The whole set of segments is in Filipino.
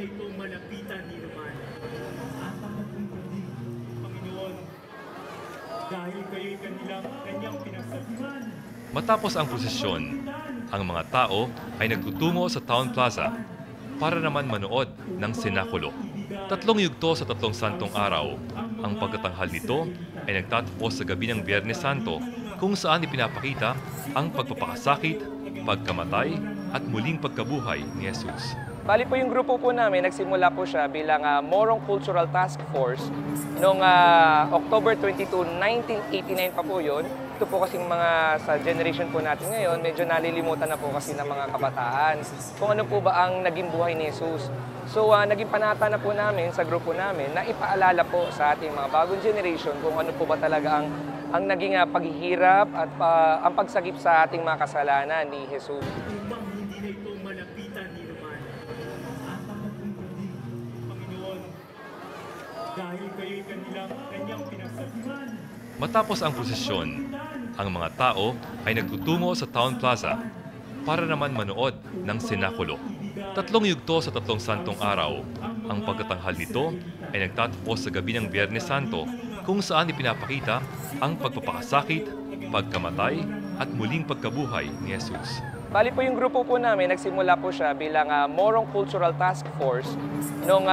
na ito malapitan ni naman. Panginoon, dahil kayo'y kanyang pinagsabihan. Matapos ang prosesyon, ang mga tao ay nagtutungo sa Town Plaza para naman manood ng sinakulo. 3 yugto sa 3 santong araw. Ang pagtatanghal nito ay nagtatapos sa gabi ng Biyernes Santo kung saan ipinapakita ang pagpapakasakit, pagkamatay at muling pagkabuhay ni Jesus. Bali po yung grupo po namin, nagsimula po siya bilang Morong Cultural Task Force noong October 22, 1989 pa po yun. Ito po kasing mga sa generation po natin ngayon, medyo nalilimutan na po kasi ng mga kabataan kung ano po ba ang naging buhay ni Jesus. So naging panata na po namin sa grupo namin na ipaalala po sa ating mga bagong generation kung ano po ba talaga ang naging paghihirap at ang pagsagip sa ating mga kasalanan ni Jesus. Upang hindi na ito malapitan ni naman. Panginoon, dahil kayo'y kanyang pinagsabihan. Matapos ang prosesyon, ang mga tao ay nagtutungo sa Town Plaza para naman manood ng sinakulo. 3 yugto sa 3 santong araw. Ang pagtatanghal nito ay nagtatapos sa gabi ng Biyernes Santo kung saan ipinapakita ang pagpapakasakit, pagkamatay at muling pagkabuhay ni Jesus. Bali po yung grupo po namin, nagsimula po siya bilang Morong Cultural Task Force noong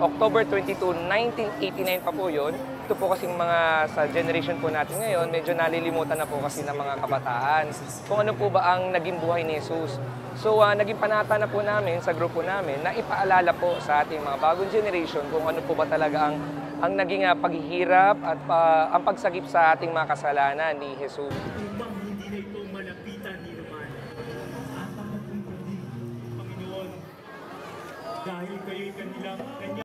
October 22, 1989 pa po yun. Ito po kasing mga sa generation po natin ngayon, medyo nalilimutan na po kasi ng mga kabataan kung ano po ba ang naging buhay ni Jesus. So naging panata na po namin sa grupo namin na ipaalala po sa ating mga bagong generation kung ano po ba talaga ang naging paghihirap at ang pagsagip sa ating mga kasalanan ni Jesus. Upang hindi na ito malapitan ni naman. Panginoon, dahil kayo'y kanyang